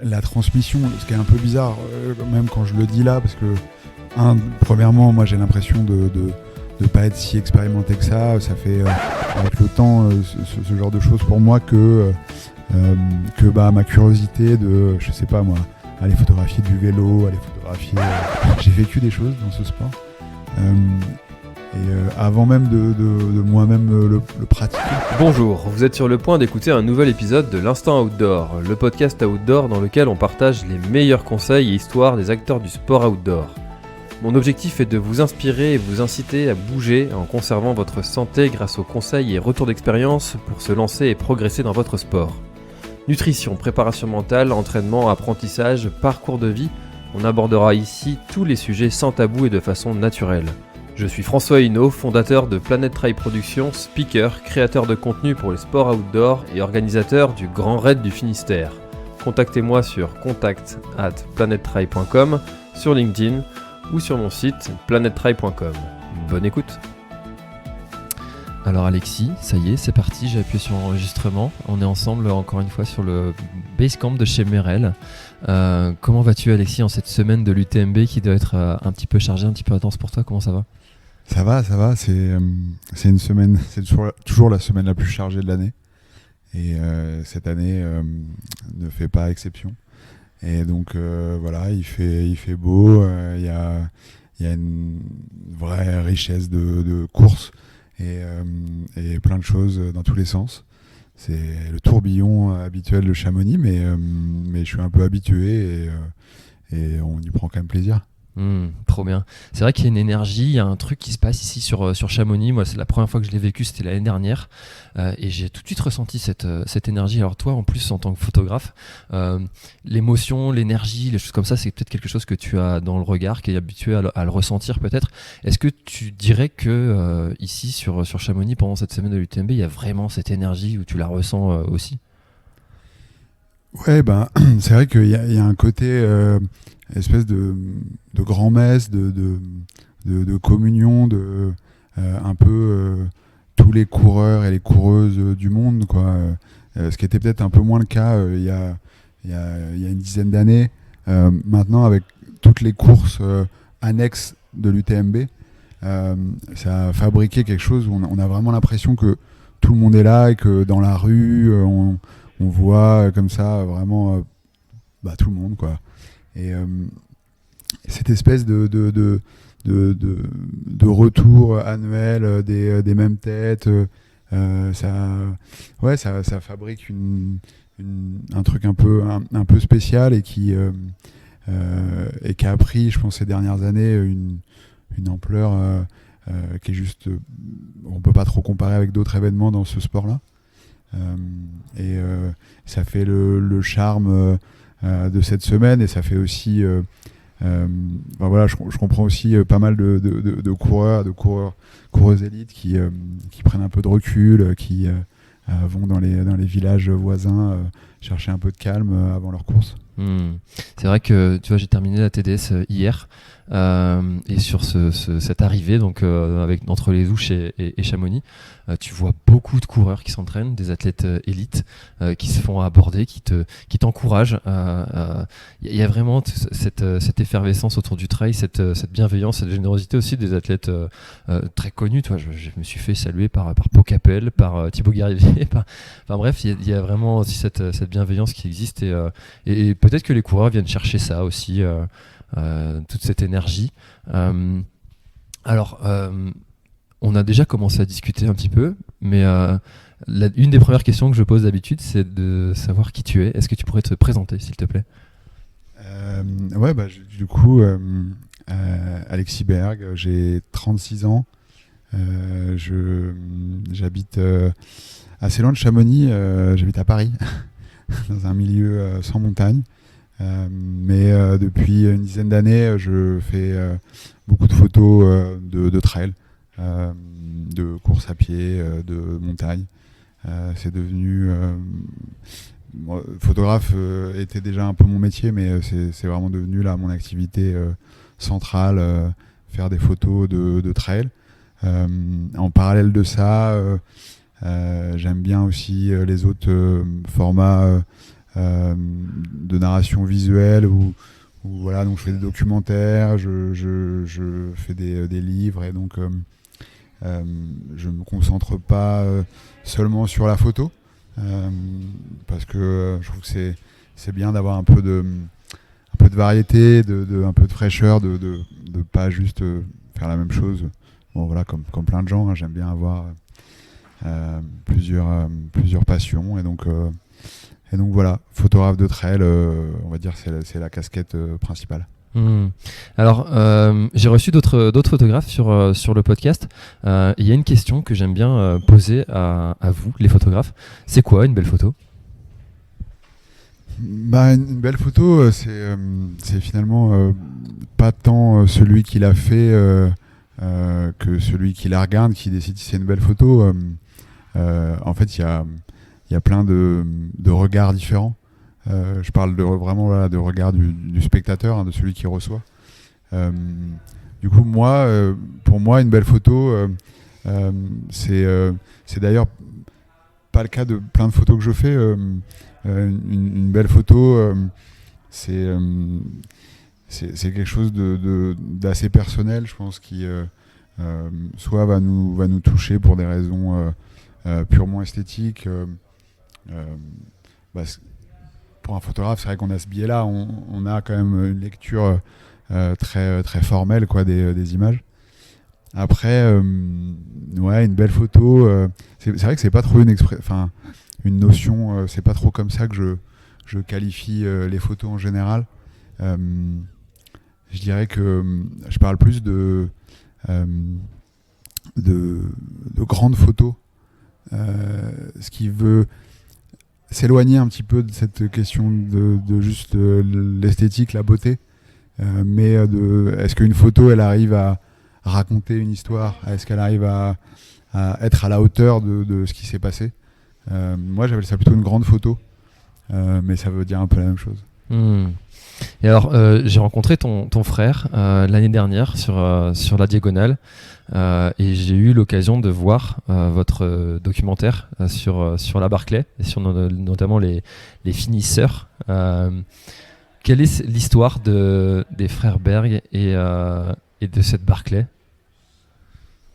la transmission, ce qui est un peu bizarre, même quand je le dis là, parce que, premièrement, moi j'ai l'impression de pas être si expérimenté que ça. Ça fait, avec le temps, ce genre de choses pour moi que ma curiosité de, je sais pas moi, aller photographier du vélo, aller photographier... j'ai vécu des choses dans ce sport. Avant même de moi-même le pratiquer. Bonjour, vous êtes sur le point d'écouter un nouvel épisode de l'Instant Outdoor, le podcast outdoor dans lequel on partage les meilleurs conseils et histoires des acteurs du sport outdoor. Mon objectif est de vous inspirer et vous inciter à bouger en conservant votre santé grâce aux conseils et retours d'expérience pour se lancer et progresser dans votre sport. Nutrition, préparation mentale, entraînement, apprentissage, parcours de vie, on abordera ici tous les sujets sans tabou et de façon naturelle. Je suis François Hinault, fondateur de Planet Trail Productions, speaker, créateur de contenu pour les sports outdoor et organisateur du Grand Raid du Finistère. Contactez-moi sur contact@planettrail.com, sur LinkedIn ou sur mon site planettrail.com. Bonne écoute. Alors Alexis, ça y est, c'est parti, j'ai appuyé sur enregistrement. On est ensemble encore une fois sur le Basecamp de chez Merrell. Comment vas-tu Alexis en cette semaine de l'UTMB qui doit être un petit peu chargée, un petit peu intense pour toi? Comment ça va? Ça va, c'est une semaine, c'est toujours la semaine la plus chargée de l'année. Et cette année ne fait pas exception. Et donc voilà, il fait beau, il y a une vraie richesse de courses et plein de choses dans tous les sens. C'est le tourbillon habituel de Chamonix, mais je suis un peu habitué et on y prend quand même plaisir. Trop bien. C'est vrai qu'il y a une énergie, il y a un truc qui se passe ici sur Chamonix. Moi, c'est la première fois que je l'ai vécu, c'était l'année dernière. Et j'ai tout de suite ressenti cette énergie. Alors toi, en plus, en tant que photographe, l'émotion, l'énergie, les choses comme ça, c'est peut-être quelque chose que tu as dans le regard, qui est habitué à le ressentir peut-être. Est-ce que tu dirais que ici, sur Chamonix, pendant cette semaine de l'UTMB, il y a vraiment cette énergie où tu la ressens aussi? Ouais, c'est vrai qu'il y a un côté... espèce de grand-messe, de communion, un peu tous les coureurs et les coureuses du monde, quoi. Ce qui était peut-être un peu moins le cas il y a une dizaine d'années. Maintenant, avec toutes les courses annexes de l'UTMB, ça a fabriqué quelque chose où on a vraiment l'impression que tout le monde est là et que dans la rue, on voit comme ça vraiment tout le monde, quoi. Et cette espèce de retour annuel des mêmes têtes, ça fabrique un truc un peu spécial et qui a pris, je pense, ces dernières années une ampleur qui est juste... on peut pas trop comparer avec d'autres événements dans ce sport-là. Ça fait le charme de cette semaine, et ça fait aussi je comprends aussi pas mal de coureuses élites qui prennent un peu de recul, qui vont dans les villages voisins chercher un peu de calme avant leur course. C'est vrai que tu vois, j'ai terminé la TDS hier et sur cette arrivée donc entre les Ouches et Chamonix, tu vois beaucoup de coureurs qui s'entraînent, des athlètes élites qui se font aborder, qui t'encouragent. Il y a vraiment cette effervescence autour du trail, cette bienveillance, cette générosité aussi des athlètes très connus. Toi, je me suis fait saluer par Pau Capel, par Thibaut Garivier. Enfin bref, il y a vraiment aussi cette bienveillance qui existe et peut-être que les coureurs viennent chercher ça aussi, toute cette énergie. On a déjà commencé à discuter un petit peu, mais une des premières questions que je pose d'habitude, c'est de savoir qui tu es. Est-ce que tu pourrais te présenter, s'il te plaît? Du coup, Alexis Berg, j'ai 36 ans. J'habite assez loin de Chamonix, j'habite à Paris, dans un milieu sans montagne. Mais depuis une dizaine d'années, je fais beaucoup de photos de trail, de course à pied, de montagne. C'est devenu... photographe était déjà un peu mon métier, mais c'est vraiment devenu là mon activité centrale, faire des photos de trail. En parallèle de ça, j'aime bien aussi les autres formats de narration visuelle où voilà, donc je fais des documentaires, je fais des livres, et donc je me concentre pas seulement sur la photo, parce que je trouve que c'est bien d'avoir un peu de variété, un peu de fraîcheur, de pas juste faire la même chose. Bon voilà, comme plein de gens, hein, j'aime bien avoir plusieurs passions, et donc voilà, photographe de trail, on va dire c'est la casquette principale. Alors, j'ai reçu d'autres photographes sur le podcast. Il y a une question que j'aime bien poser à vous, les photographes. C'est quoi une belle photo ? Une belle photo, c'est finalement pas tant celui qui l'a fait que celui qui la regarde qui décide si c'est une belle photo. En fait, il y a plein de regards différents. Je parle vraiment voilà, de regard du spectateur, hein, de celui qui reçoit. Du coup, pour moi, une belle photo, c'est d'ailleurs pas le cas de plein de photos que je fais. Une belle photo, c'est quelque chose d'assez personnel, je pense, qui soit va nous toucher pour des raisons purement esthétiques. Pour un photographe, c'est vrai qu'on a ce biais-là, on a quand même une lecture très, très formelle, quoi, des images. Après, une belle photo, c'est vrai que c'est pas trop une notion, c'est pas trop comme ça que je qualifie les photos en général. Je dirais que je parle plus de grandes photos, ce qui veut s'éloigner un petit peu de cette question de juste l'esthétique, la beauté, mais est-ce qu'une photo elle arrive à raconter une histoire, est-ce qu'elle arrive à être à la hauteur de ce qui s'est passé. Moi j'appelle ça plutôt une grande photo, mais ça veut dire un peu la même chose. Et alors j'ai rencontré ton frère l'année dernière sur la Diagonale, et j'ai eu l'occasion de voir votre documentaire sur la Barclay et sur notamment les finisseurs. Quelle est l'histoire des frères Berg et de cette Barclay ?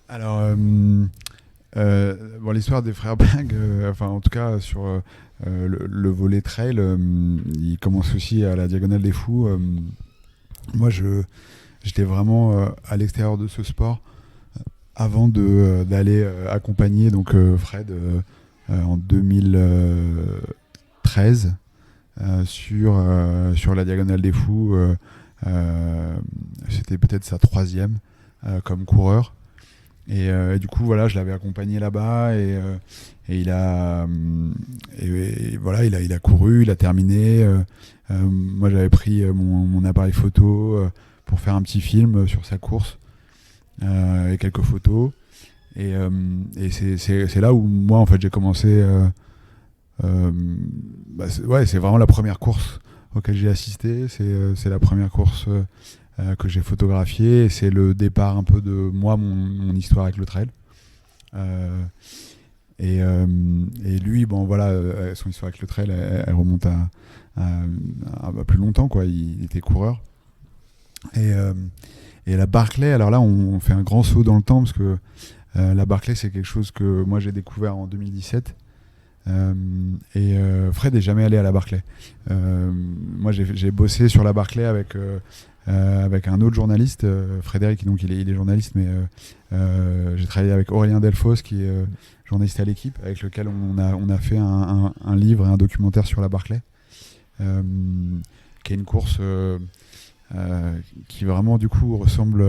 Alors l'histoire des frères Berg, en tout cas sur le volet trail, il commence aussi à la Diagonale des Fous. Moi j'étais vraiment à l'extérieur de ce sport avant d'aller accompagner donc Fred en 2013 sur la Diagonale des Fous. C'était peut-être sa 3e comme coureur, et du coup voilà, je l'avais accompagné là-bas, et il a couru, il a terminé. Moi j'avais pris mon appareil photo pour faire un petit film sur sa course, et quelques photos, et c'est là où moi en fait j'ai commencé. C'est vraiment la première course auquel j'ai assisté, c'est la première course que j'ai photographiée, et c'est le départ un peu de moi, mon histoire avec le trail. Et lui, son histoire avec le trail, elle remonte à plus longtemps, quoi. Il était coureur. Et la Barclay, alors là, on fait un grand saut dans le temps, parce que la Barclay, c'est quelque chose que moi j'ai découvert en 2017. Fred n'est jamais allé à la Barclay. Moi j'ai bossé sur la Barclay avec un autre journaliste, Frédéric, donc il est journaliste, mais j'ai travaillé avec Aurélien Delfos, qui est journaliste à l'équipe, avec lequel on a fait un livre et un documentaire sur la Barclay, qui est une course qui vraiment du coup ressemble,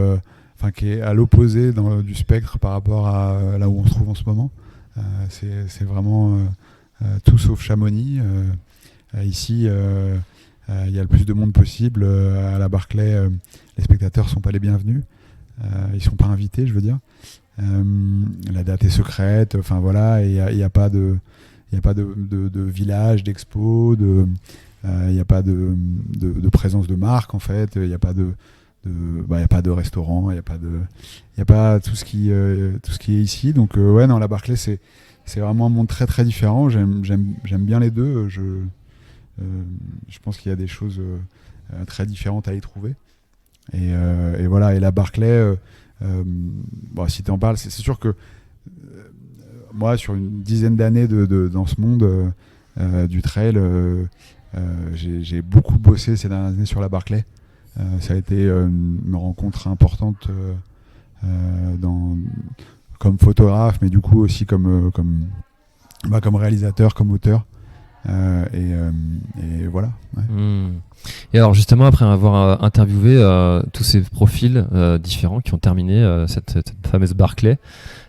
qui est à l'opposé du spectre par rapport à là où on se trouve en ce moment. C'est vraiment tout sauf Chamonix. Ici, il y a le plus de monde possible. À la Barclay, les spectateurs ne sont pas les bienvenus. Ils ne sont pas invités, je veux dire. La date est secrète. Enfin voilà, il n'y a pas de village, d'expo, il n'y a pas de présence de marque, en fait. Il n'y a pas de restaurant, il n'y a pas tout ce qui est ici. Donc la Barclay, c'est vraiment un monde très très différent. J'aime bien les deux. je pense qu'il y a des choses très différentes à y trouver. Et voilà, et la Barclay, si tu en parles, c'est sûr que moi, sur une dizaine d'années dans ce monde du trail, j'ai beaucoup bossé ces dernières années sur la Barclay. Ça a été une rencontre importante comme photographe, mais du coup aussi comme réalisateur, comme auteur. Et voilà. Ouais. Et alors justement, après avoir interviewé tous ces profils différents qui ont terminé cette fameuse Barclay,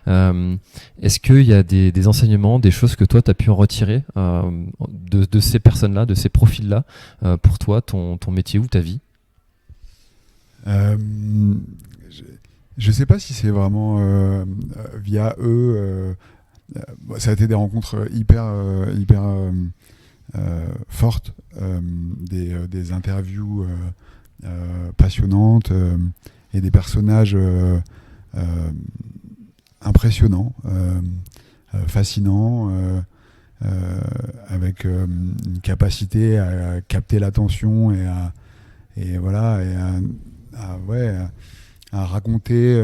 est-ce qu'il y a des enseignements, des choses que toi tu as pu en retirer de ces personnes-là, de ces profils-là, pour toi, ton métier ou ta vie? Je sais pas si c'est vraiment via eux. Ça a été des rencontres hyper fortes, des interviews passionnantes et des personnages impressionnants, fascinants, avec une capacité à capter l'attention et à raconter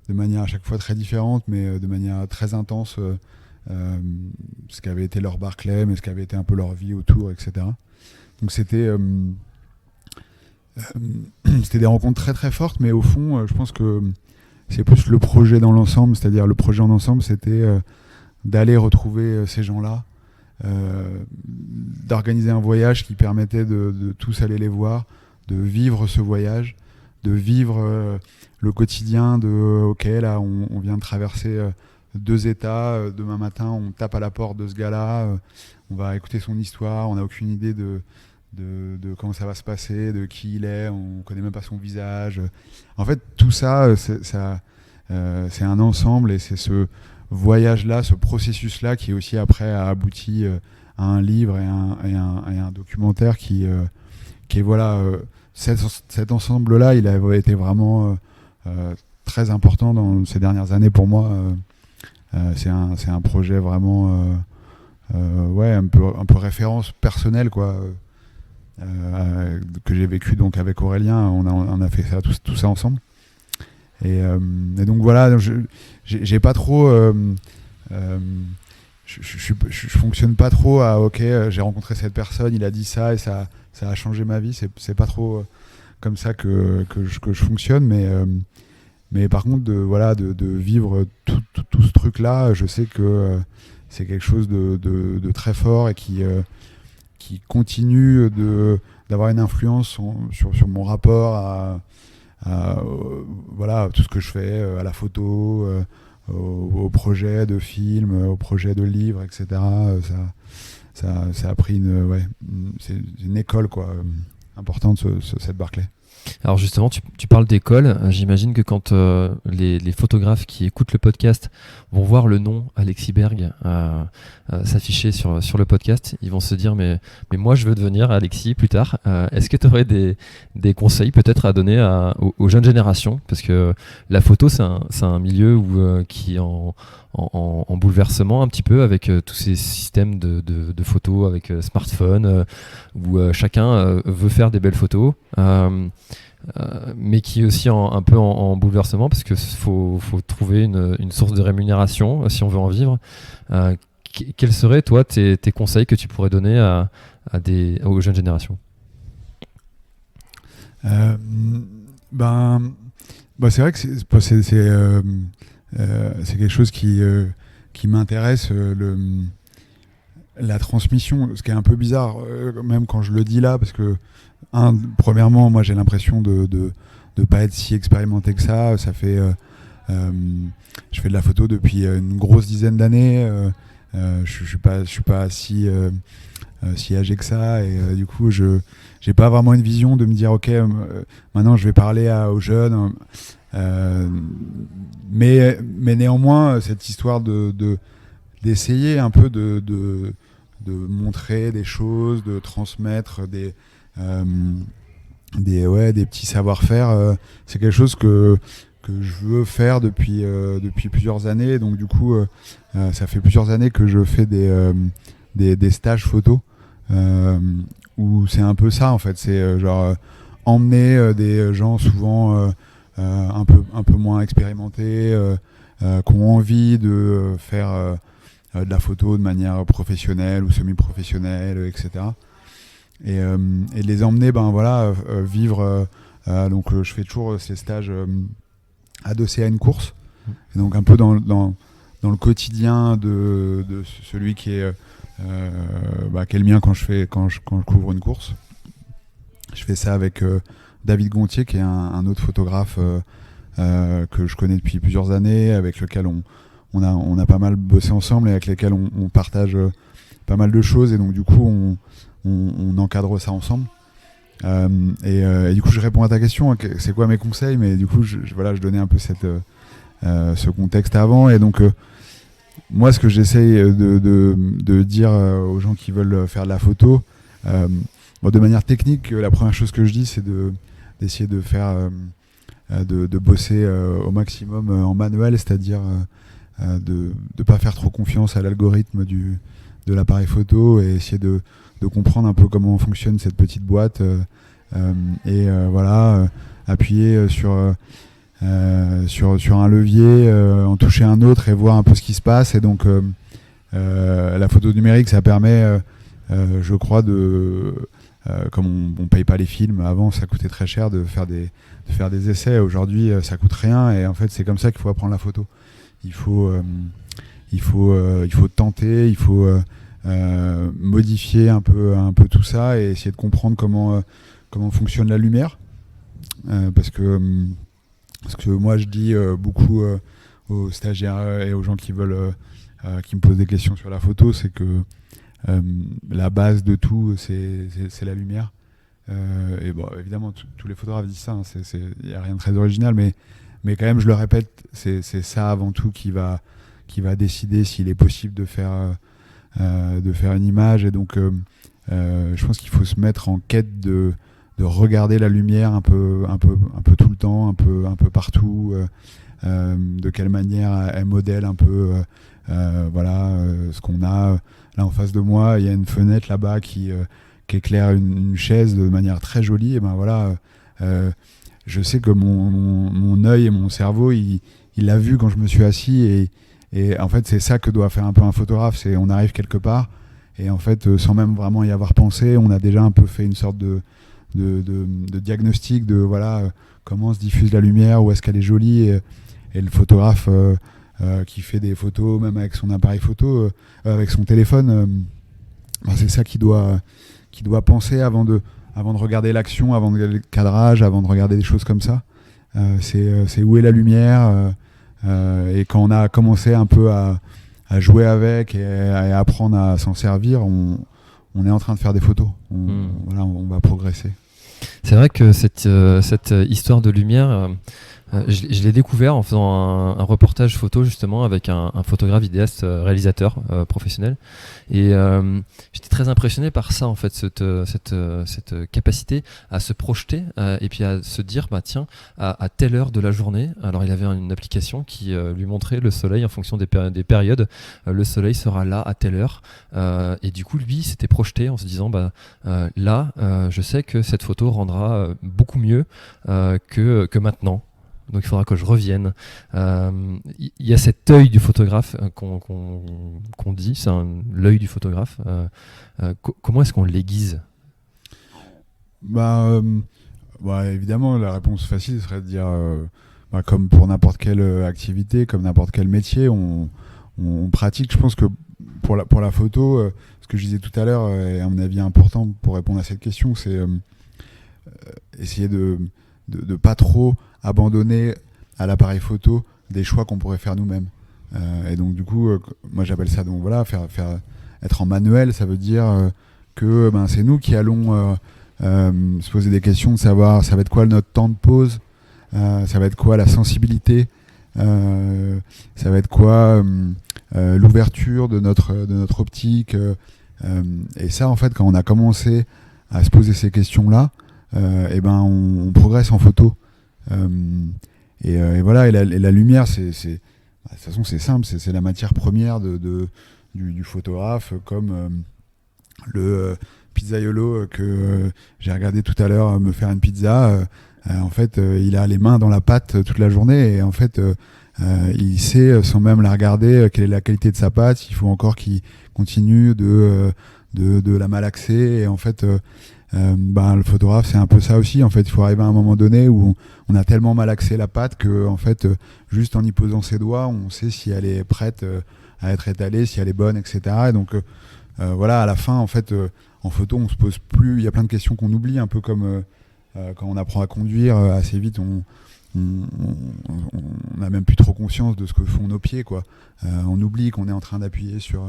de manière à chaque fois très différente, mais de manière très intense, ce qu'avait été leur Barclay, mais ce qu'avait été un peu leur vie autour, etc. Donc c'était des rencontres très très fortes, mais au fond, je pense que c'est plus le projet dans l'ensemble, c'est-à-dire le projet en ensemble, c'était d'aller retrouver ces gens-là, d'organiser un voyage qui permettait de tous aller les voir, de vivre ce voyage, de vivre le quotidien ok, là on vient de traverser 2 états, demain matin on tape à la porte de ce gars-là, on va écouter son histoire, on n'a aucune idée de comment ça va se passer, de qui il est, on connaît même pas son visage. En fait, tout ça, c'est un ensemble, et c'est ce voyage-là, ce processus-là qui aussi après a abouti à un livre et un documentaire qui est voilà. Cet ensemble-là, il a été vraiment très important dans ces dernières années pour moi. C'est un projet vraiment un peu référence personnelle, quoi, que j'ai vécu donc avec Aurélien. On a fait ça, tout ça ensemble. Et donc voilà, j'ai pas trop. Je fonctionne pas trop à ok, j'ai rencontré cette personne, il a dit ça et ça a changé ma vie. C'est pas trop comme ça que je fonctionne, mais par contre de vivre tout ce truc là, je sais que c'est quelque chose de très fort et qui continue d'avoir une influence sur mon rapport à tout ce que je fais, à la photo, au projet de film, au projet de livre, etc. Ça a pris c'est une école, quoi, importante, cette Barclay. Alors justement, tu parles d'école. J'imagine que quand les photographes qui écoutent le podcast vont voir le nom Alexis Berg s'afficher sur le podcast, ils vont se dire mais moi je veux devenir Alexis plus tard. Est-ce que tu aurais des conseils peut-être à donner aux jeunes générations? Parce que la photo c'est un milieu qui est en bouleversement un petit peu avec tous ces systèmes de photos avec smartphone où chacun veut faire des belles photos. Mais qui est aussi un peu en bouleversement parce que faut trouver une source de rémunération si on veut en vivre. Quels seraient toi tes conseils que tu pourrais donner aux jeunes générations? C'est vrai que c'est quelque chose qui m'intéresse, la transmission, ce qui est un peu bizarre même quand je le dis là, parce que premièrement, moi j'ai l'impression de pas être si expérimenté que ça. Ça fait je fais de la photo depuis une grosse dizaine d'années. Je suis pas si âgé que ça, et du coup j'ai pas vraiment une vision de me dire ok, maintenant je vais parler aux jeunes. Mais néanmoins, cette histoire d'essayer un peu de montrer des choses, de transmettre des petits savoir-faire, c'est quelque chose que je veux faire depuis plusieurs années. Donc du coup, ça fait plusieurs années que je fais des stages photo où c'est un peu ça en fait, c'est genre emmener des gens souvent un peu moins expérimentés, qui ont envie de faire de la photo de manière professionnelle ou semi-professionnelle, etc. Et de les emmener vivre. Donc je fais toujours ces stages adossés à une course, et donc un peu dans le quotidien de celui qui est le mien quand je couvre une course. Je fais ça avec David Gontier, qui est un autre photographe que je connais depuis plusieurs années, avec lequel on a pas mal bossé ensemble et avec lesquels on partage pas mal de choses, et donc du coup on encadre ça ensemble. Et du coup je réponds à ta question, c'est quoi mes conseils, mais du coup je donnais un peu ce contexte avant, et donc moi ce que j'essaye de dire aux gens qui veulent faire de la photo, de manière technique, la première chose que je dis, c'est d'essayer de faire de bosser au maximum en manuel, c'est-à-dire de ne pas faire trop confiance à l'algorithme de l'appareil photo, et essayer de comprendre un peu comment fonctionne cette petite boîte, appuyer sur un levier, en toucher un autre et voir un peu ce qui se passe. Et donc la photo numérique, ça permet je crois comme on paye pas les films, avant ça coûtait très cher de faire des essais. Aujourd'hui ça coûte rien, et en fait c'est comme ça qu'il faut apprendre la photo. Il faut tenter, il faut modifier un peu tout ça, et essayer de comprendre comment fonctionne la lumière, parce que moi je dis beaucoup aux stagiaires et aux gens qui me posent des questions sur la photo, c'est que la base de tout c'est la lumière, et bon évidemment tous les photographes disent ça, hein, il n'y a rien de très original, mais quand même je le répète, c'est ça avant tout qui va décider s'il est possible de faire une image. Et donc je pense qu'il faut se mettre en quête de regarder la lumière un peu tout le temps, un peu partout, de quelle manière elle modèle un peu ce qu'on a. Là en face de moi, il y a une fenêtre là-bas qui éclaire une chaise de manière très jolie, et ben voilà, je sais que mon œil et mon cerveau il l'a vu quand je me suis assis, et en fait c'est ça que doit faire un peu un photographe, c'est on arrive quelque part, et en fait sans même vraiment y avoir pensé, on a déjà un peu fait une sorte de diagnostic de comment se diffuse la lumière, où est-ce qu'elle est jolie, et le photographe qui fait des photos même avec son appareil photo, avec son téléphone, c'est ça qui doit penser avant de regarder l'action, avant de regarder le cadrage, avant de regarder des choses comme ça. C'est où est la lumière, et quand on a commencé un peu à jouer avec et à apprendre à s'en servir, on est en train de faire des photos. On va progresser. C'est vrai que cette histoire de lumière, je l'ai découvert en faisant un reportage photo justement avec un photographe vidéaste réalisateur professionnel, et j'étais très impressionné par ça en fait, cette capacité à se projeter et puis à se dire tiens, à telle heure de la journée, alors il avait une application qui lui montrait le soleil en fonction des périodes, le soleil sera là à telle heure, et du coup lui s'était projeté en se disant là je sais que cette photo rendra beaucoup mieux que maintenant. Donc il faudra que je revienne. Il y a cet œil du photographe qu'on dit, c'est l'œil du photographe. Comment est-ce qu'on l'aiguise ? Évidemment, la réponse facile serait de dire, comme pour n'importe quelle activité, comme n'importe quel métier, on pratique. Je pense que pour la photo, ce que je disais tout à l'heure, et à mon avis important pour répondre à cette question, c'est essayer de pas trop abandonner à l'appareil photo des choix qu'on pourrait faire nous-mêmes. Et donc du coup, moi j'appelle ça être en manuel, ça veut dire que c'est nous qui allons se poser des questions de savoir ça va être quoi notre temps de pause, ça va être quoi la sensibilité, ça va être quoi l'ouverture de notre optique, et ça en fait quand on a commencé à se poser ces questions-là, on progresse en photo. Et la lumière, de toute façon c'est simple, c'est la matière première du photographe, comme pizzaiolo que j'ai regardé tout à l'heure me faire une pizza, en fait, il a les mains dans la pâte toute la journée et en fait, il sait, sans même la regarder, quelle est la qualité de sa pâte. Il faut encore qu'il continue de la malaxer. Et en fait, le photographe, c'est un peu ça aussi. En fait, il faut arriver à un moment donné où on a tellement malaxé la pâte que, en fait, juste en y posant ses doigts, on sait si elle est prête à être étalée, si elle est bonne, etc. Et donc, voilà, à la fin, en fait, en photo, on se pose plus. Il y a plein de questions qu'on oublie, un peu comme quand on apprend à conduire assez vite, on n'a même plus trop conscience de ce que font nos pieds, quoi. On oublie qu'on est en train d'appuyer sur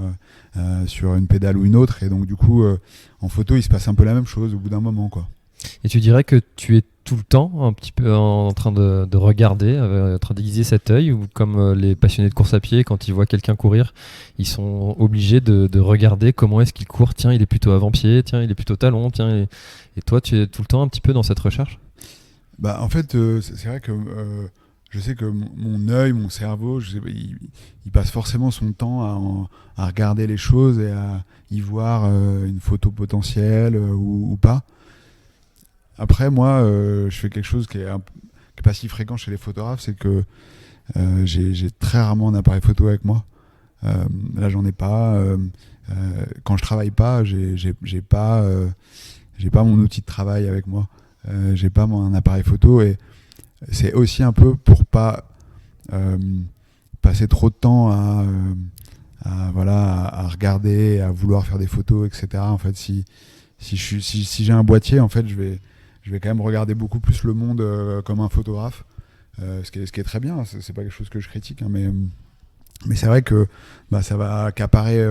une pédale ou une autre, et donc du coup en photo il se passe un peu la même chose au bout d'un moment, quoi. Et tu dirais que tu es tout le temps un petit peu en train de regarder, en train d'aiguiser cet œil, ou comme les passionnés de course à pied, quand ils voient quelqu'un courir, ils sont obligés de regarder comment est-ce qu'il court. Tiens, il est plutôt avant-pied, tiens, il est plutôt talon, tiens. Et toi, tu es tout le temps un petit peu dans cette recherche? Bah, en fait, c'est vrai que je sais que mon œil, mon cerveau, il passe forcément son temps à regarder les choses et à y voir une photo potentielle ou pas. Après, moi, je fais quelque chose qui est pas si fréquent chez les photographes, c'est que j'ai très rarement un appareil photo avec moi. Là, j'en ai pas. Quand je travaille pas, j'ai pas mon outil de travail avec moi. J'ai pas un appareil photo, et c'est aussi un peu pour pas passer trop de temps à regarder, à vouloir faire des photos, etc. En fait, si j'ai un boîtier, en fait, je vais quand même regarder beaucoup plus le monde comme un photographe, ce qui est très bien. C'est pas quelque chose que je critique, hein, mais c'est vrai que ça va accaparer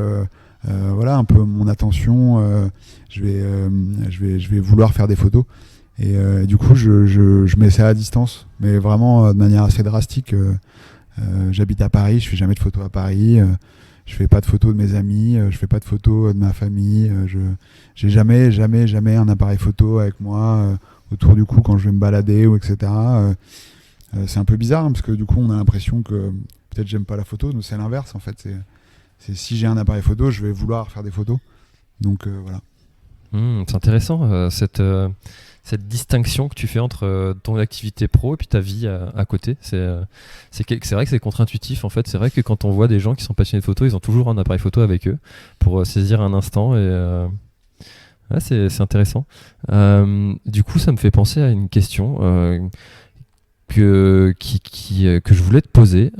un peu mon attention. Je vais vouloir faire des photos. Et du coup, je mets ça à distance, mais vraiment de manière assez drastique. J'habite à Paris, je fais jamais de photos à Paris. Je fais pas de photos de mes amis, je fais pas de photos de ma famille. J'ai jamais un appareil photo avec moi autour du cou quand je vais me balader ou etc. C'est un peu bizarre, hein, parce que du coup, on a l'impression que peut-être j'aime pas la photo. Mais c'est l'inverse, en fait. C'est si j'ai un appareil photo, je vais vouloir faire des photos. Donc voilà. C'est intéressant cette distinction que tu fais entre ton activité pro et puis ta vie à côté. C'est vrai que c'est contre-intuitif, en fait. C'est vrai que quand on voit des gens qui sont passionnés de photo, ils ont toujours un appareil photo avec eux pour saisir un instant, et ouais, c'est intéressant. Du coup, ça me fait penser à une question que je voulais te poser.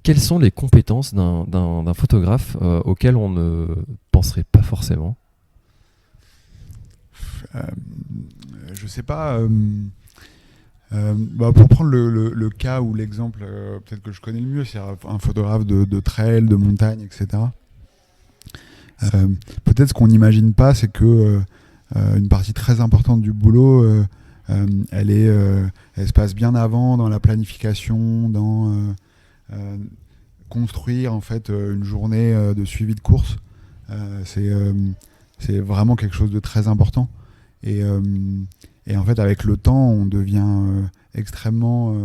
Quelles sont les compétences d'un photographe auxquelles on ne penserait pas forcément? Je sais pas. Pour prendre le cas ou l'exemple peut-être que je connais le mieux, c'est un photographe de trail, de montagne, etc. Peut-être ce qu'on n'imagine pas, c'est que une partie très importante du boulot, elle se passe bien avant dans la planification, dans construire en fait une journée de suivi de course. C'est vraiment quelque chose de très important. Et en fait, avec le temps, on devient extrêmement...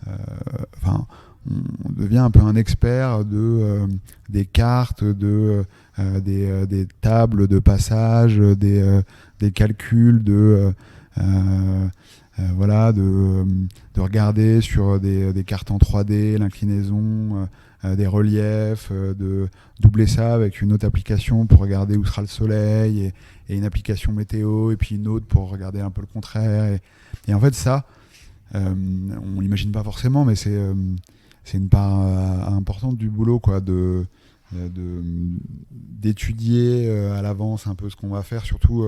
on devient un peu un expert des cartes, des tables de passage, des calculs, de regarder sur des cartes en 3D, l'inclinaison, des reliefs, de doubler ça avec une autre application pour regarder où sera le soleil, et une application météo, et puis une autre pour regarder un peu le contraire. Et en fait, ça, on l'imagine pas forcément, mais c'est une part importante du boulot, quoi, d'étudier à l'avance un peu ce qu'on va faire, surtout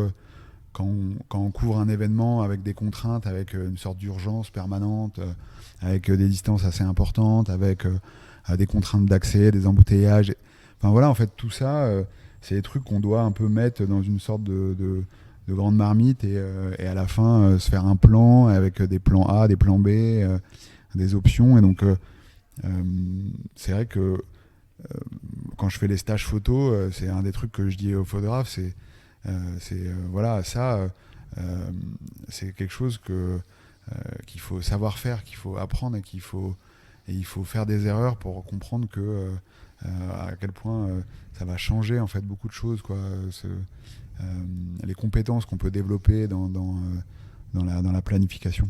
quand on couvre un événement avec des contraintes, avec une sorte d'urgence permanente, avec des distances assez importantes, avec des contraintes d'accès, des embouteillages. Enfin voilà, en fait, tout ça, c'est des trucs qu'on doit un peu mettre dans une sorte de grande marmite, et à la fin se faire un plan avec des plans A, des plans B, des options. Et donc c'est vrai que quand je fais les stages photo, c'est un des trucs que je dis aux photographes, c'est quelque chose qu'il faut savoir faire, qu'il faut apprendre, et il faut faire des erreurs pour comprendre à quel point ça va changer en fait beaucoup de choses, quoi. les compétences qu'on peut développer dans la planification.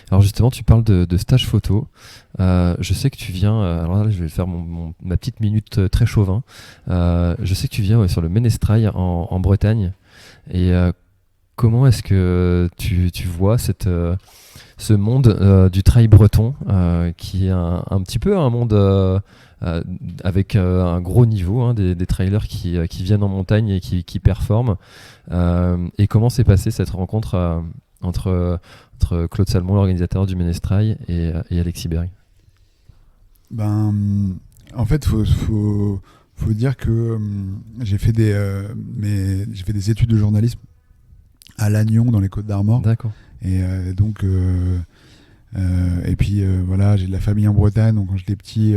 Alors justement, tu parles de stage photo. Je sais que tu viens, alors là je vais faire ma petite minute très chauvin. Je sais que tu viens sur le Ménestrail en Bretagne. Et comment est-ce que tu vois ce monde du trail breton, qui est un petit peu un monde avec un gros niveau, hein, des trailers qui viennent en montagne et qui performent. Et comment s'est passée cette rencontre entre Claude Salmon, l'organisateur du Ménestrail, et Alexis Berg? En fait, faut dire que j'ai fait des études de journalisme à Lannion, dans les Côtes-d'Armor. D'accord. Et donc, et puis voilà, j'ai de la famille en Bretagne, donc quand j'étais petit,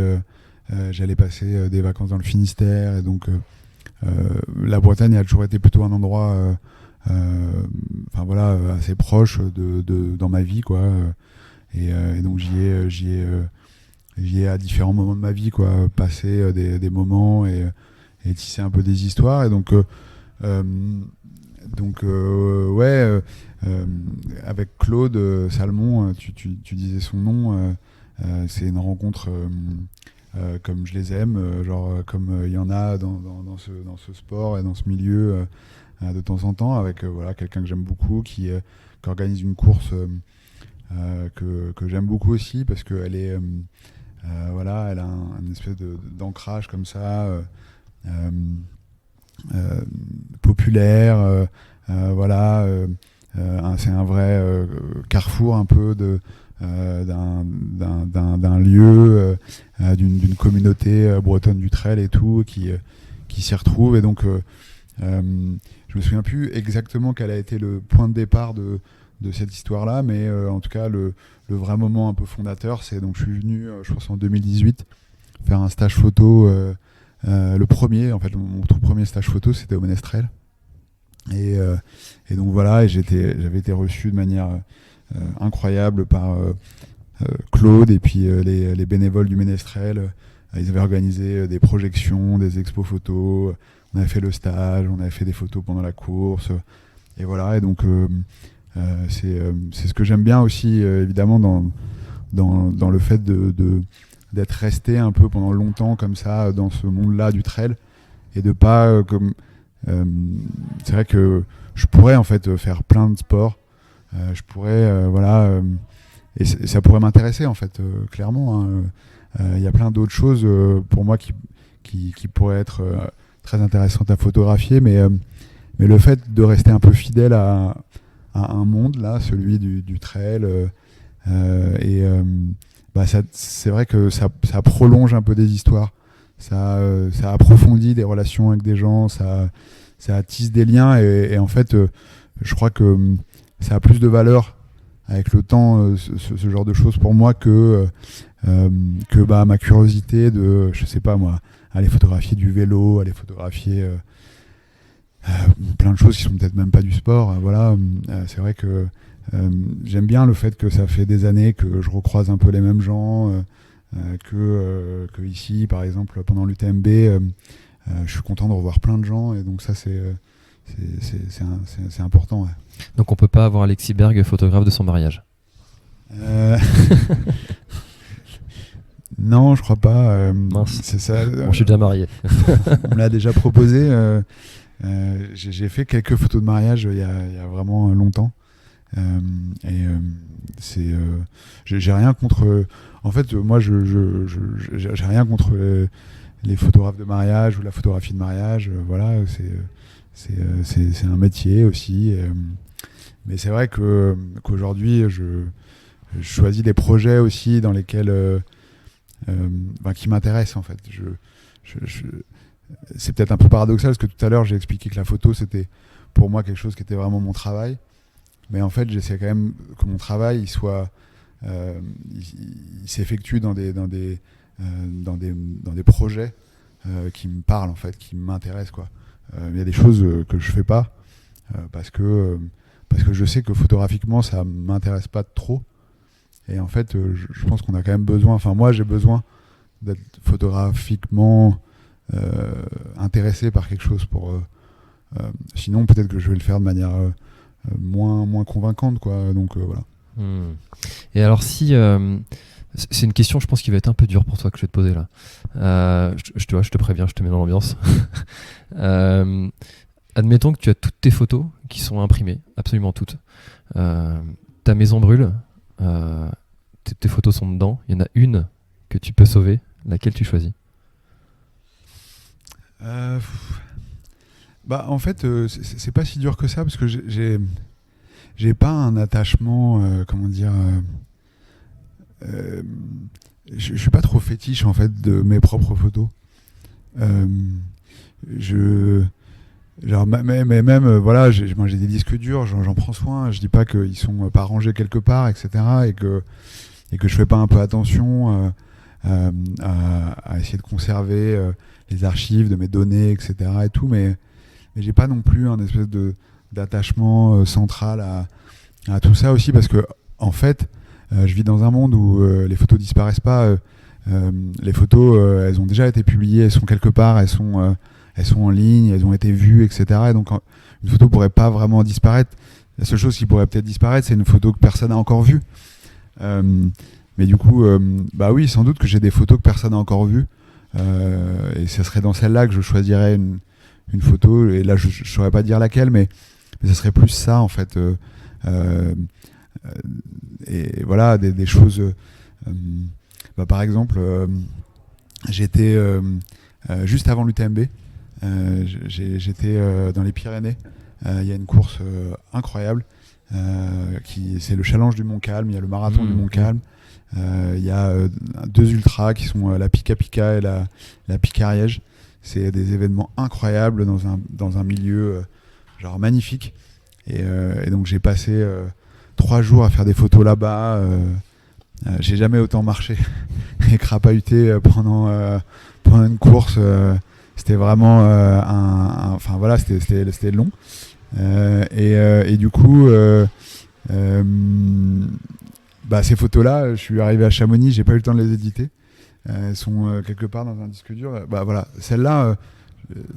j'allais passer des vacances dans le Finistère. Et donc, la Bretagne a toujours été plutôt un endroit assez proche dans ma vie, quoi. Et donc j'y ai à différents moments de ma vie, quoi, passé des moments et tisser un peu des histoires. Et donc avec Claude Salmon, tu disais son nom, c'est une rencontre comme je les aime, comme il y en a dans ce sport et dans ce milieu de temps en temps, avec quelqu'un que j'aime beaucoup qui organise une course que j'aime beaucoup aussi, parce qu'elle est elle a une espèce d'ancrage comme ça, populaire, c'est un vrai carrefour un peu d'un lieu, d'une communauté bretonne du trail et tout, qui s'y retrouve. Et donc je me souviens plus exactement quel a été le point de départ de cette histoire-là, mais en tout cas le vrai moment un peu fondateur, c'est donc je suis venu, je pense en 2018, faire un stage photo, le premier, en fait mon tout premier stage photo, c'était au Ménestrel. Et donc voilà, et j'avais été reçu de manière incroyable par Claude et puis les bénévoles du Ménestrel. Ils avaient organisé des projections, des expos photos. On avait fait le stage, on avait fait des photos pendant la course. Et voilà, et donc c'est ce que j'aime bien aussi, évidemment, dans le fait d'être resté un peu pendant longtemps comme ça dans ce monde-là du trail, et de pas c'est vrai que je pourrais en fait faire plein de sports, je pourrais et ça pourrait m'intéresser en fait, clairement, hein. Y a plein d'autres choses pour moi qui pourraient être très intéressantes à photographier, mais le fait de rester un peu fidèle à un monde là, celui du trail, c'est vrai que ça prolonge un peu des histoires, ça approfondit des relations avec des gens, ça tisse des liens, et en fait je crois que ça a plus de valeur avec le temps, ce genre de choses pour moi, que ma curiosité de, je sais pas moi, aller photographier du vélo, aller photographier plein de choses qui sont peut-être même pas du sport. C'est vrai que j'aime bien le fait que ça fait des années que je recroise un peu les mêmes gens, que ici par exemple pendant l'UTMB, je suis content de revoir plein de gens, et donc ça c'est important, ouais. Donc on peut pas avoir Alexis Berg photographe de son mariage? Non, je crois pas. Mince. C'est ça. Bon, je suis déjà marié. On me l'a déjà proposé. J'ai fait quelques photos de mariage il y a vraiment longtemps. J'ai rien contre. En fait, moi, j'ai rien contre les photographes de mariage ou la photographie de mariage. C'est un métier aussi. Mais c'est vrai qu'aujourd'hui, je choisis des projets aussi dans lesquels qui m'intéressent en fait. C'est peut-être un peu paradoxal, parce que tout à l'heure j'ai expliqué que la photo c'était pour moi quelque chose qui était vraiment mon travail, mais en fait j'essaie quand même que mon travail il s'effectue dans des projets qui me parlent en fait, qui m'intéressent, quoi. Il y a des choses que je fais pas parce que je sais que photographiquement ça m'intéresse pas trop. Et en fait, je pense qu'on a quand même besoin, enfin moi j'ai besoin d'être photographiquement intéressé par quelque chose pour Sinon, peut-être que je vais le faire de manière moins convaincante, quoi. Donc voilà. Et alors si c'est une question, je pense, qui va être un peu dure pour toi que je vais te poser là. Je te préviens, je te mets dans l'ambiance. Admettons que tu as toutes tes photos qui sont imprimées, absolument toutes. Ta maison brûle, tes photos sont dedans. Il y en a une que tu peux sauver. Laquelle tu choisis? En fait, c'est pas si dur que ça parce que j'ai pas un attachement, comment dire. Je suis pas trop fétiche en fait de mes propres photos. Voilà, moi j'ai des disques durs, j'en prends soin. Je dis pas qu'ils sont pas rangés quelque part, etc. Et que je fais pas un peu attention à essayer de conserver les archives de mes données, etc. et tout, mais j'ai pas non plus un espèce d'attachement central à tout ça aussi parce que en fait je vis dans un monde où les photos disparaissent pas. Les photos, elles ont déjà été publiées, elles sont quelque part, elles sont en ligne, elles ont été vues, etc. Et donc une photo pourrait pas vraiment disparaître. La seule chose qui pourrait peut-être disparaître, c'est une photo que personne n'a encore vue. Mais du coup, oui, sans doute que j'ai des photos que personne n'a encore vues. Et ce serait dans celle-là que je choisirais une photo. Et là, je ne saurais pas dire laquelle, mais ce serait plus ça, en fait. Et voilà, des choses. Par exemple, j'étais juste avant l'UTMB. J'étais dans les Pyrénées. Il y a une course incroyable. C'est le challenge du Mont-Calm. Il y a le marathon du Mont-Calm. Il y a 2 ultras qui sont la Pika Pika et la Pika Ariège. C'est des événements incroyables dans un milieu genre magnifique. Et donc j'ai passé 3 jours à faire des photos là-bas. J'ai jamais autant marché et crapahuté pendant une course. C'était vraiment enfin voilà, c'était long. Et du coup, ces photos-là, je suis arrivé à Chamonix, j'ai pas eu le temps de les éditer. Elles sont quelque part dans un disque dur. Voilà, celle-là,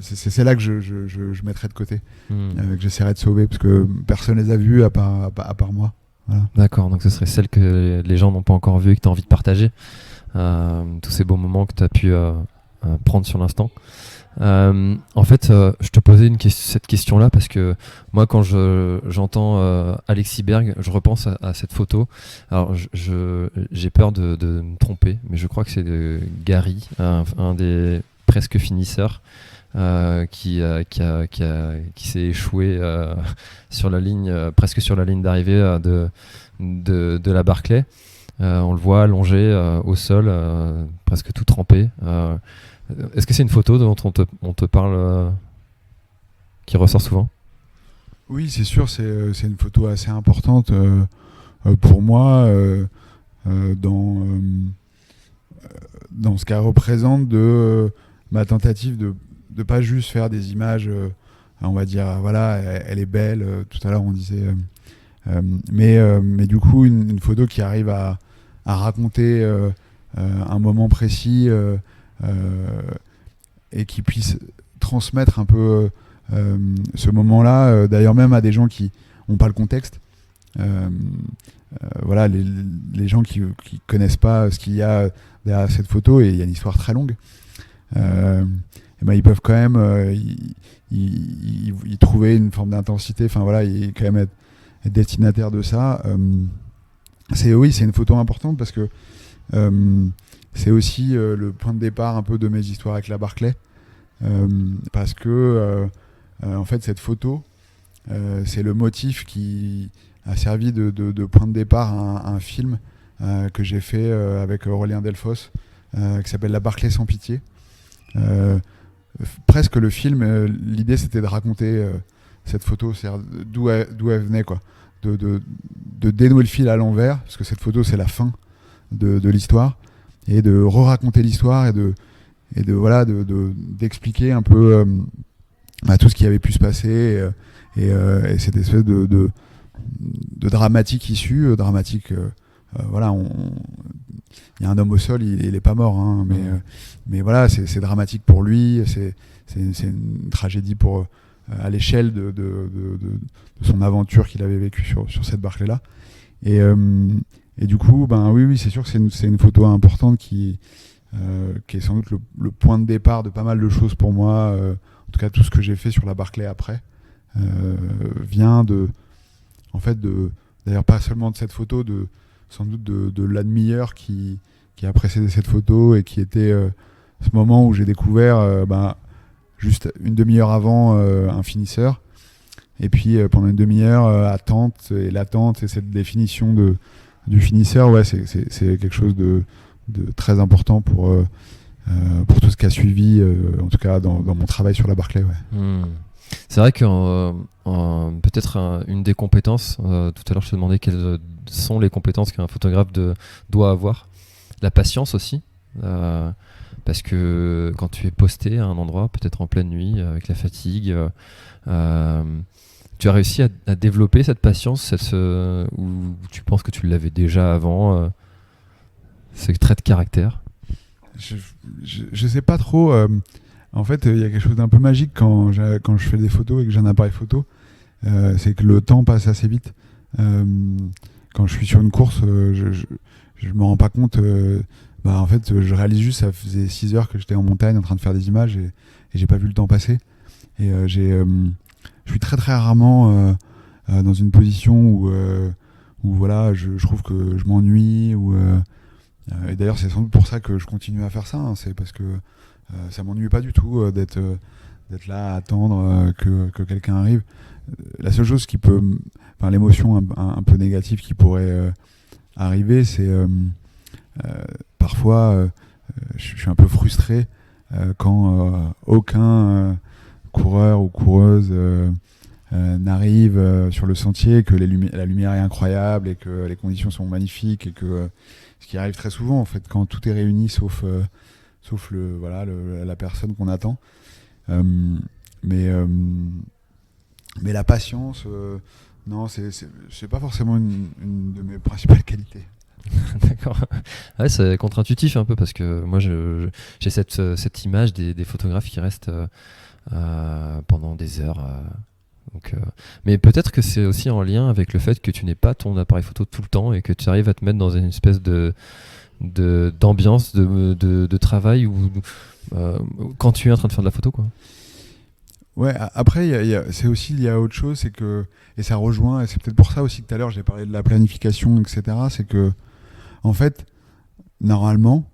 c'est celle-là que je mettrais de côté, que j'essaierais de sauver parce que personne les a vues à part moi. Voilà. D'accord, donc ce serait celle que les gens n'ont pas encore vue et que tu as envie de partager. Tous ces beaux moments que tu as pu prendre sur l'instant. En fait, je te posais cette question-là parce que moi, quand j'entends Alexis Berg, je repense à cette photo. Alors, j'ai peur de me tromper, mais je crois que c'est de Gary, un des presque finisseurs, qui s'est échoué sur la ligne, presque sur la ligne d'arrivée de la Barclay. On le voit allongé au sol, presque tout trempé. Est-ce que c'est une photo dont on te parle qui ressort souvent? Oui, c'est sûr, c'est une photo assez importante pour moi dans ce qu'elle représente de ma tentative de pas juste faire des images, on va dire, voilà, elle est belle, tout à l'heure on disait, mais du coup une photo qui arrive à raconter un moment précis et qui puisse transmettre un peu ce moment-là, d'ailleurs même à des gens qui n'ont pas le contexte. Voilà, les gens qui connaissent pas ce qu'il y a derrière cette photo, et il y a une histoire très longue, ils peuvent quand même y trouver une forme d'intensité, enfin voilà, quand même être destinataire de ça. C'est une photo importante parce que c'est aussi le point de départ un peu de mes histoires avec la Barclay, parce que en fait cette photo c'est le motif qui a servi de point de départ à un film que j'ai fait avec Aurélien Delfosse, qui s'appelle La Barclay sans pitié. Presque le film, l'idée c'était de raconter cette photo, c'est-à-dire d'où elle venait, quoi, de dénouer le fil à l'envers, parce que cette photo c'est la fin de l'histoire, et de re-raconter l'histoire et d'expliquer un peu tout ce qui avait pu se passer et cette espèce de dramatique issue, voilà, il y a un homme au sol, il est pas mort, mais voilà, c'est dramatique pour lui, c'est une tragédie pour à l'échelle de son aventure qu'il avait vécue sur cette Barclay-là. Et du coup, oui, c'est sûr que c'est une photo importante qui est sans doute le point de départ de pas mal de choses pour moi. En tout cas, tout ce que j'ai fait sur la Barclay après vient d'ailleurs pas seulement de cette photo, sans doute de l'admire qui a précédé cette photo et qui était ce moment où j'ai découvert juste une demi-heure avant un finisseur. Et puis pendant une demi-heure, attente et l'attente et cette définition du finisseur, ouais, c'est quelque chose de très important pour tout ce qui a suivi, en tout cas dans mon travail sur la Barclay. Ouais. C'est vrai que peut-être une des compétences, tout à l'heure je te demandais quelles sont les compétences qu'un photographe doit avoir. La patience aussi, parce que quand tu es posté à un endroit, peut-être en pleine nuit, avec la fatigue, tu as réussi à développer cette patience, ou tu penses que tu l'avais déjà avant, ce trait de caractère? Je sais pas trop. En fait, il y a quelque chose d'un peu magique quand je fais des photos et que j'ai un appareil photo. C'est que le temps passe assez vite. Quand je suis sur une course, je me rends pas compte. En fait, je réalise juste, ça faisait 6 heures que j'étais en montagne en train de faire des images et j'ai pas vu le temps passer. Et je suis très très rarement dans une position où voilà, je trouve que je m'ennuie. Et d'ailleurs, c'est sans doute pour ça que je continue à faire ça. Hein, c'est parce que ça m'ennuie pas du tout d'être là à attendre que quelqu'un arrive. La seule chose qui peut, l'émotion un peu négative qui pourrait arriver, c'est parfois je suis un peu frustré quand aucun coureur ou coureuse n'arrive sur le sentier, que la lumière est incroyable et que les conditions sont magnifiques et que ce qui arrive très souvent en fait quand tout est réuni sauf la personne qu'on attend. Mais la patience, non, c'est pas forcément une de mes principales qualités. D'accord. Ouais, c'est contre-intuitif un peu parce que moi j'ai cette image des photographes qui restent pendant des heures. Mais peut-être que c'est aussi en lien avec le fait que tu n'aies pas ton appareil photo tout le temps et que tu arrives à te mettre dans une espèce d'ambiance de travail où quand tu es en train de faire de la photo, quoi. Ouais, après c'est aussi il y a autre chose, c'est que, et ça rejoint, et c'est peut-être pour ça aussi que tout à l'heure j'ai parlé de la planification, etc. C'est que en fait normalement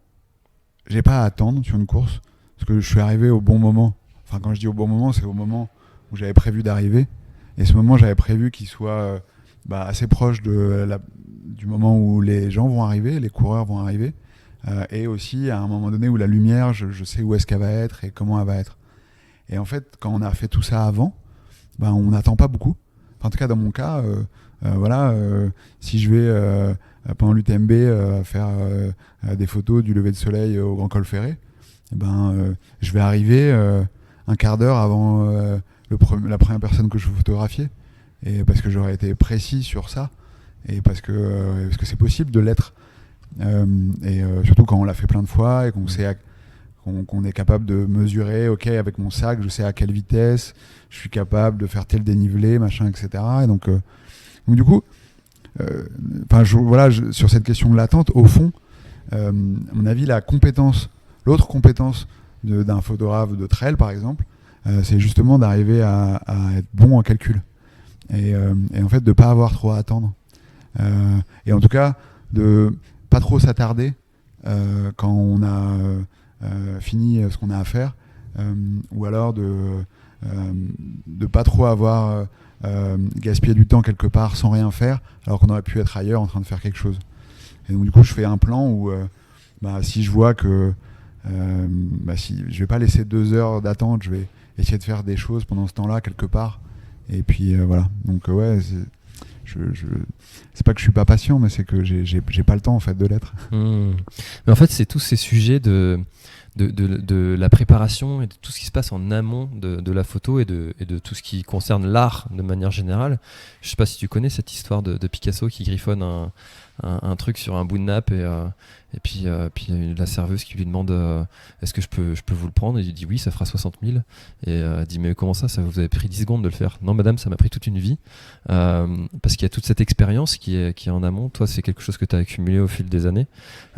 j'ai pas à attendre sur une course parce que je suis arrivé au bon moment. Enfin, quand je dis au bon moment, c'est au moment où j'avais prévu d'arriver, et ce moment j'avais prévu qu'il soit assez proche du moment où les gens vont arriver, les coureurs vont arriver, et aussi à un moment donné où la lumière, je sais où est-ce qu'elle va être et comment elle va être. Et en fait, quand on a fait tout ça avant, on n'attend pas beaucoup. Enfin, en tout cas, dans mon cas, si je vais pendant l'UTMB faire des photos du lever de soleil au Grand Col Ferré, je vais arriver un quart d'heure avant la première personne que je veux photographier. Et parce que j'aurais été précis sur ça, et parce que c'est possible de l'être. Surtout quand on l'a fait plein de fois et qu'on sait qu'on est capable de mesurer, ok, avec mon sac, je sais à quelle vitesse, je suis capable de faire tel dénivelé, machin, etc. Et donc du coup, sur cette question de l'attente, au fond, à mon avis, l'autre compétence d'un photographe de trail, par exemple, c'est justement d'arriver à être bon en calcul. Et en fait, de ne pas avoir trop à attendre. Et en tout cas, de pas trop s'attarder quand on a fini ce qu'on a à faire, ou alors de pas trop avoir gaspillé du temps quelque part sans rien faire alors qu'on aurait pu être ailleurs en train de faire quelque chose. Et donc du coup je fais un plan où si je vois que si je vais pas laisser 2 heures d'attente, je vais essayer de faire des choses pendant ce temps-là quelque part, et puis voilà. Donc ouais, c'est pas que je suis pas patient, mais c'est que j'ai pas le temps en fait de l'être. Mais en fait, c'est tous ces sujets de de la préparation et de tout ce qui se passe en amont de la photo et de tout ce qui concerne l'art de manière générale. Je ne sais pas si tu connais cette histoire de Picasso qui griffonne un truc sur un bout de nappe et puis la serveuse qui lui demande est-ce que je peux vous le prendre, et il dit oui, ça fera 60 000, et elle dit mais comment ça vous avez pris 10 secondes de le faire? Non madame, ça m'a pris toute une vie, parce qu'il y a toute cette expérience qui est en amont. Toi, c'est quelque chose que tu as accumulé au fil des années,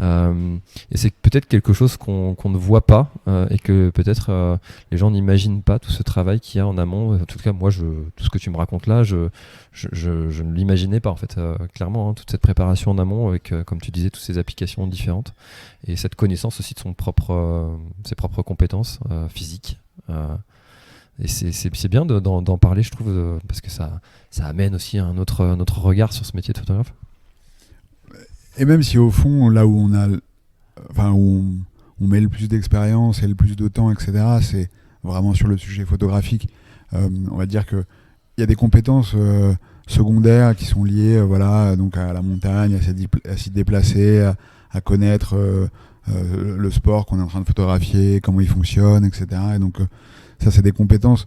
et c'est peut-être quelque chose qu'on ne voit pas, et que peut-être les gens n'imaginent pas, tout ce travail qu'il y a en amont. En tout cas moi, tout ce que tu me racontes là, je ne l'imaginais pas en fait, clairement, hein, toute cette préparation en amont avec, comme tu disais, toutes ces applications différentes et cette connaissance aussi de ses propres compétences physiques. Et c'est bien d'en parler, je trouve, parce que ça amène aussi un autre regard sur ce métier de photographe. Et même si au fond, là où on met le plus d'expérience et le plus de temps, etc., c'est vraiment sur le sujet photographique. On va dire que il y a des compétences secondaires qui sont liées donc à la montagne, à s'y déplacer, à connaître le sport qu'on est en train de photographier, comment il fonctionne, etc. Et donc ça, c'est des compétences.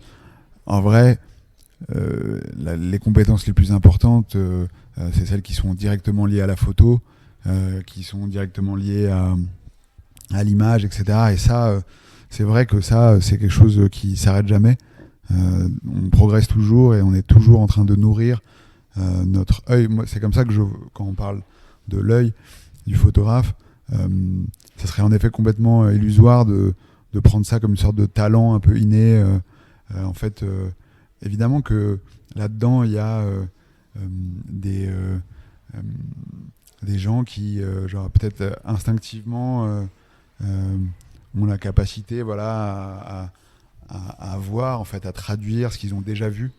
En vrai, les compétences les plus importantes, c'est celles qui sont directement liées à la photo, qui sont directement liées à l'image, etc. Et ça, c'est vrai que ça, c'est quelque chose qui s'arrête jamais. On progresse toujours et on est toujours en train de nourrir notre œil. Moi, c'est comme ça que quand on parle de l'œil du photographe, ça serait en effet complètement illusoire de prendre ça comme une sorte de talent un peu inné. En fait, évidemment que là-dedans, il y a des gens qui, genre peut-être instinctivement, ont la capacité, à voir, en fait, à traduire ce qu'ils ont déjà vu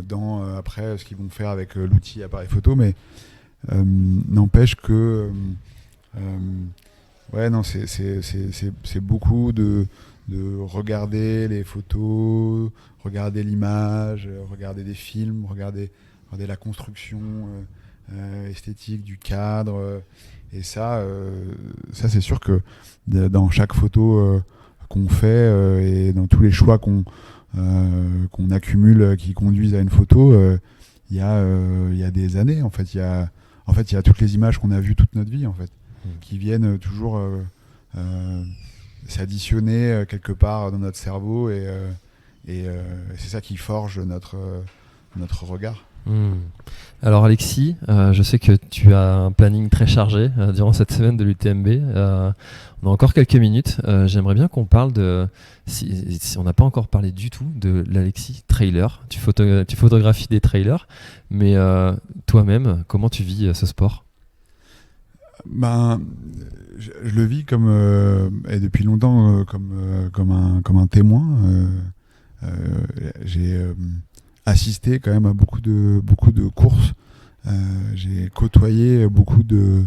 dans après ce qu'ils vont faire avec l'outil appareil photo, mais n'empêche que c'est beaucoup de regarder les photos, regarder l'image, regarder des films, regarder la construction esthétique du cadre, et ça c'est sûr que dans chaque photo qu'on fait et dans tous les choix qu'on accumule qui conduisent à une photo, il y a des années, en fait. Il y a toutes les images qu'on a vues toute notre vie, en fait, qui viennent toujours s'additionner quelque part dans notre cerveau, et c'est ça qui forge notre regard. Alors Alexis, je sais que tu as un planning très chargé durant cette semaine de l'UTMB. On a encore quelques minutes. J'aimerais bien qu'on parle si on n'a pas encore parlé du tout de l'Alexis trailer. Tu photographies des trailers, mais toi-même, comment tu vis ce sport? Je le vis et depuis longtemps comme un témoin. J'ai assisté quand même à beaucoup de courses. J'ai côtoyé beaucoup de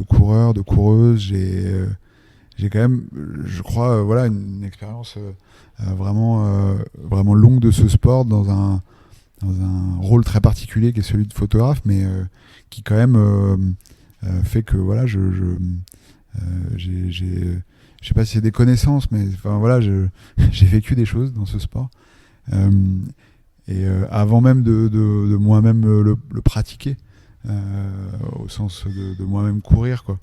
coureurs, de coureuses. J'ai quand même, je crois, une expérience vraiment longue de ce sport dans un rôle très particulier qui est celui de photographe, mais qui quand même fait que je sais pas si c'est des connaissances, mais j'ai vécu des choses dans ce sport. Et avant même de moi-même le pratiquer, au sens de moi-même courir, quoi.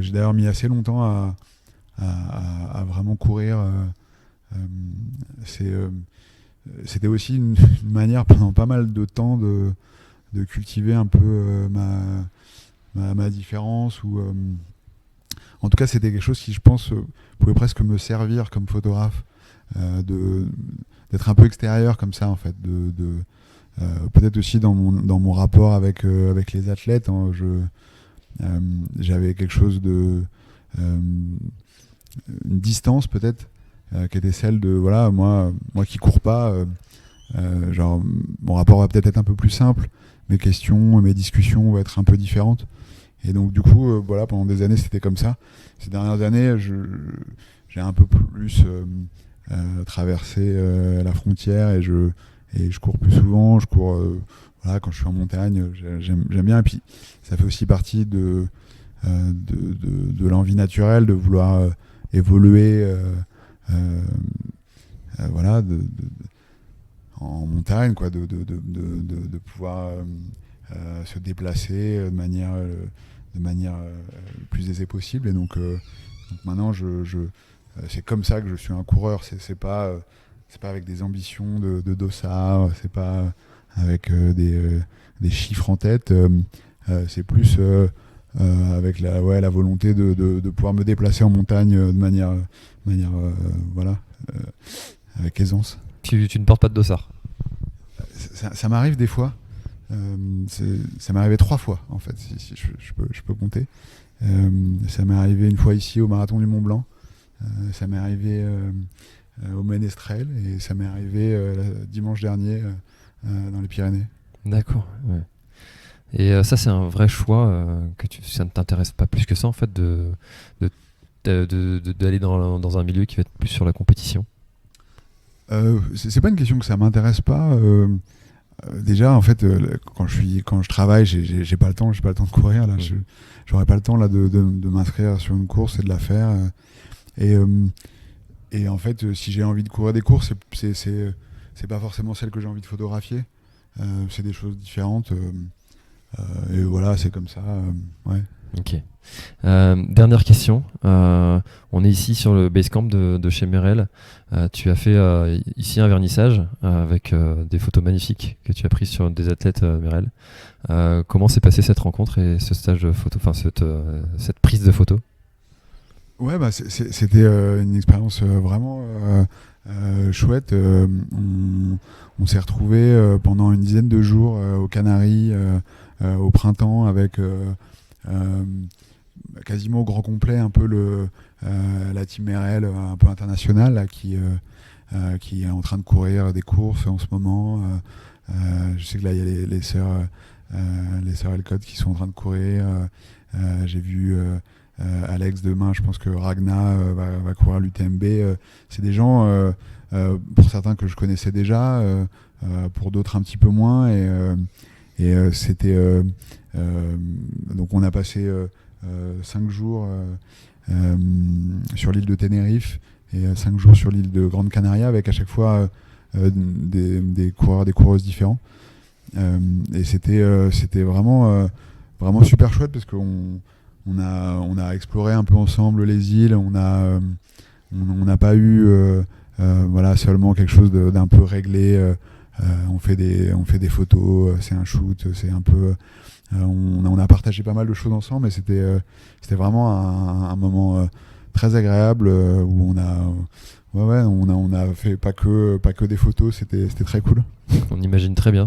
J'ai d'ailleurs mis assez longtemps à vraiment courir. C'était aussi une manière pendant pas mal de temps de cultiver un peu ma différence, en tout cas c'était quelque chose qui, je pense, pouvait presque me servir comme photographe, d'être un peu extérieur comme ça, en fait, peut-être aussi dans mon rapport avec les athlètes, hein. J'avais quelque chose une distance peut-être, qui était celle de moi qui cours pas, genre mon rapport va peut-être être un peu plus simple, mes questions, mes discussions vont être un peu différentes, et donc du coup pendant des années c'était comme ça. Ces dernières années j'ai un peu plus traversé la frontière, et je cours plus souvent. Je cours quand je suis en montagne, j'aime bien, et puis ça fait aussi partie de l'envie naturelle de vouloir évoluer voilà, en montagne, quoi, de pouvoir se déplacer de manière le plus aisée possible. Et donc maintenant, c'est comme ça que je suis un coureur. C'est pas avec des ambitions de dossard, c'est pas avec des chiffres en tête. C'est plus avec la volonté de pouvoir me déplacer en montagne de manière voilà, avec aisance. Tu ne portes pas de dossard? Ça m'arrive des fois. Ça m'est arrivé 3 fois en fait, si je peux compter. Ça m'est arrivé une fois ici au marathon du Mont Blanc. Ça m'est arrivé au Ménestrel et ça m'est arrivé dimanche dernier dans les Pyrénées. D'accord. Ouais. Et ça, c'est un vrai choix ça ne t'intéresse pas plus que ça en fait d'aller dans un milieu qui va être plus sur la compétition? C'est pas une question que ça m'intéresse pas. Déjà, en fait, quand je travaille, j'ai pas le temps de courir là. J'aurais pas le temps là de m'inscrire sur une course et de la faire. Et en fait, si j'ai envie de courir des courses, c'est pas forcément celle que j'ai envie de photographier. C'est des choses différentes. Et voilà, c'est comme ça. Ouais. Ok. Dernière question. On est ici sur le Basecamp de chez Merrell. Tu as fait ici un vernissage avec des photos magnifiques que tu as prises sur des athlètes Merrell. Comment s'est passée cette rencontre et ce stage de photo, enfin cette prise de photos? Ouais, bah c'était une expérience vraiment chouette. On s'est retrouvés pendant une dizaine de jours aux Canaries au printemps avec quasiment au grand complet un peu la team Merrell un peu internationale là, qui est en train de courir des courses en ce moment. Je sais que là il y a les sœurs Elcott qui sont en train de courir. J'ai vu Alex demain, je pense que Ragna va courir l'UTMB. C'est des gens pour certains que je connaissais déjà, pour d'autres un petit peu moins, et c'était donc on a passé 5 jours sur l'île de Tenerife et 5 jours sur l'île de Grande Canaria avec à chaque fois des coureurs, des coureuses différents, et c'était vraiment super chouette parce qu'on a exploré un peu ensemble les îles. On n'a pas eu voilà, seulement quelque chose d'un peu réglé. On fait des photos, c'est un shoot, c'est un peu. On a partagé pas mal de choses ensemble, et c'était vraiment un moment très agréable où on a fait pas que des photos. C'était très cool. On imagine très bien.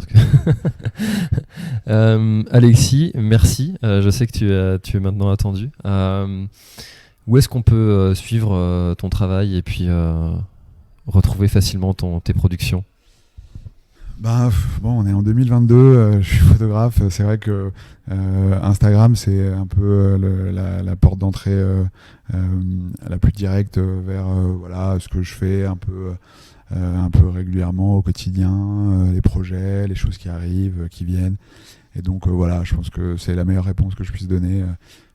Alexis, merci. Je sais que tu es maintenant attendu. Où est-ce qu'on peut suivre ton travail et puis retrouver facilement tes productions? Bon, on est en 2022, je suis photographe. C'est vrai que Instagram, c'est un peu la porte d'entrée la plus directe vers voilà, ce que je fais un peu régulièrement au quotidien, les projets, les choses qui arrivent, qui viennent. Et donc voilà, je pense que c'est la meilleure réponse que je puisse donner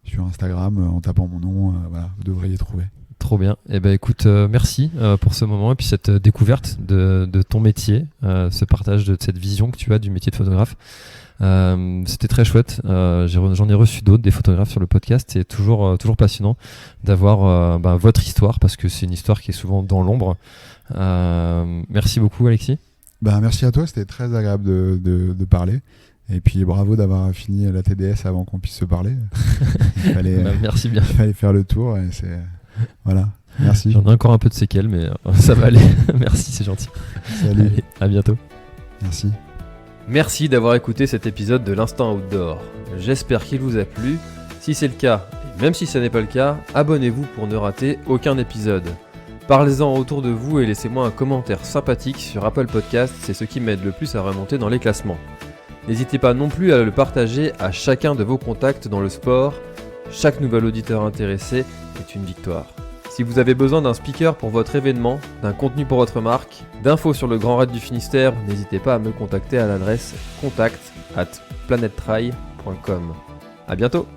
sur Instagram en tapant mon nom. Voilà, vous devriez trouver. Trop bien. Eh ben écoute, merci pour ce moment et puis cette découverte de ton métier, ce partage de cette vision que tu as du métier de photographe. C'était très chouette. J'en ai reçu d'autres, des photographes sur le podcast. C'est toujours passionnant d'avoir votre histoire, parce que c'est une histoire qui est souvent dans l'ombre. Merci beaucoup, Alexis. Merci à toi, c'était très agréable de parler. Et puis bravo d'avoir fini la TDS avant qu'on puisse se parler. Merci bien. Il fallait faire le tour et voilà, merci. J'en ai encore un peu de séquelles, mais ça va aller. Merci, c'est gentil. Salut. Allez, à bientôt. Merci. Merci d'avoir écouté cet épisode de l'Instant Outdoor. J'espère qu'il vous a plu. Si c'est le cas, et même si ce n'est pas le cas, abonnez-vous pour ne rater aucun épisode. Parlez-en autour de vous et laissez-moi un commentaire sympathique sur Apple Podcast, c'est ce qui m'aide le plus à remonter dans les classements. N'hésitez pas non plus à le partager à chacun de vos contacts dans le sport. Chaque nouvel auditeur intéressé est une victoire. Si vous avez besoin d'un speaker pour votre événement, d'un contenu pour votre marque, d'infos sur le Grand Raid du Finistère, n'hésitez pas à me contacter à l'adresse contact@planettry.com. À bientôt.